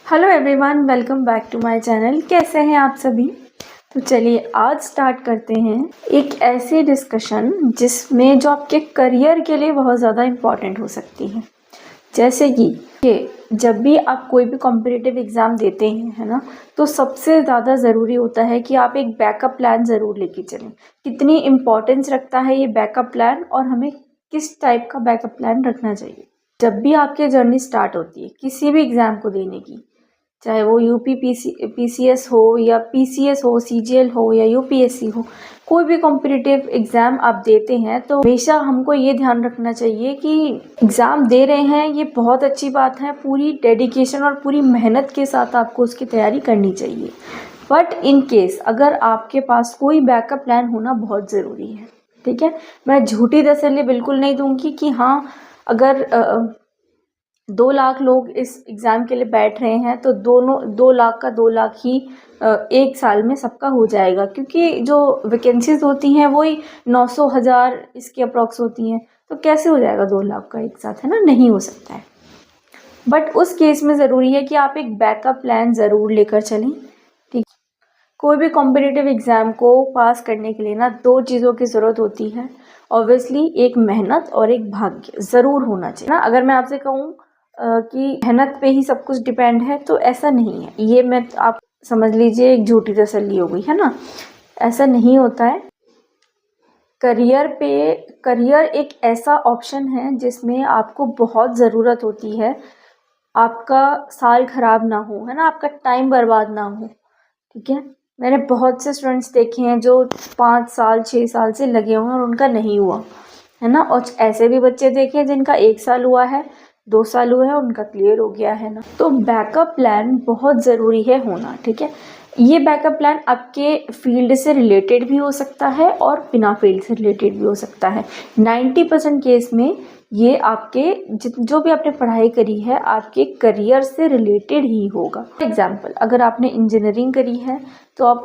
Hello everyone, welcome back to my channel. कैसे हैं आप सभी? तो चलिए आज स्टार्ट करते हैं एक ऐसी डिस्कशन जिसमें जो आपके करियर के लिए बहुत ज़्यादा इम्पॉर्टेंट हो सकती है। जैसे कि जब भी आप कोई भी कॉम्पिटिटिव एग्ज़ाम देते हैं, है ना, तो सबसे ज़्यादा ज़रूरी होता है कि आप एक बैकअप प्लान ज़रूर लेके चलें। कितनी इम्पोर्टेंस रखता है ये बैकअप प्लान और हमें किस टाइप का बैकअप प्लान रखना चाहिए जब भी आपकी जर्नी स्टार्ट होती है किसी भी एग्ज़ाम को देने की, चाहे वो पीसीएस हो या पीसीएस हो, सीजीएल हो या यूपीएससी हो। कोई भी कॉम्पिटिटिव एग्ज़ाम आप देते हैं तो हमेशा हमको ये ध्यान रखना चाहिए कि एग्ज़ाम दे रहे हैं ये बहुत अच्छी बात है, पूरी डेडिकेशन और पूरी मेहनत के साथ आपको उसकी तैयारी करनी चाहिए। बट इन केस अगर आपके पास कोई बैकअप प्लान होना बहुत ज़रूरी है, ठीक है। मैं झूठी तसल्ली बिल्कुल नहीं दूंगी कि हाँ अगर 2 लाख लोग इस एग्ज़ाम के लिए बैठ रहे हैं तो 2 लाख का 2 लाख ही एक साल में सबका हो जाएगा, क्योंकि जो वैकेंसीज होती हैं वही 900,000 इसकी अप्रॉक्स होती हैं। तो कैसे हो जाएगा 2 लाख का एक साथ, है ना? नहीं हो सकता है। बट उस केस में ज़रूरी है कि आप एक बैकअप प्लान ज़रूर लेकर चलें, ठीक। कोई भी कॉम्पिटिटिव एग्ज़ाम को पास करने के लिए ना 2 चीज़ों की ज़रूरत होती है। ऑब्वियसली एक मेहनत और एक भाग्य ज़रूर होना चाहिए ना। अगर मैं आपसे कहूँ कि मेहनत पे ही सब कुछ डिपेंड है तो ऐसा नहीं है। ये मैं आप समझ लीजिए एक झूठी तसल्ली हो गई, है ना। ऐसा नहीं होता है। करियर एक ऐसा ऑप्शन है जिसमें आपको बहुत ज़रूरत होती है, आपका साल खराब ना हो, है ना, आपका टाइम बर्बाद ना हो, ठीक है। मैंने बहुत से स्टूडेंट्स देखे हैं जो 5 साल 6 साल से लगे हुए हैं और उनका नहीं हुआ, है ना। और ऐसे भी बच्चे देखे हैं जिनका 1 साल हुआ है, 2 साल हुए हैं, उनका क्लियर हो गया है ना। तो बैकअप प्लान बहुत ज़रूरी है होना, ठीक है। ये बैकअप प्लान आपके फील्ड से रिलेटेड भी हो सकता है और बिना फील्ड से रिलेटेड भी हो सकता है। 90% केस में ये आपके जो भी आपने पढ़ाई करी है आपके करियर से रिलेटेड ही होगा। एग्जाम्पल, अगर आपने इंजीनियरिंग करी है तो आप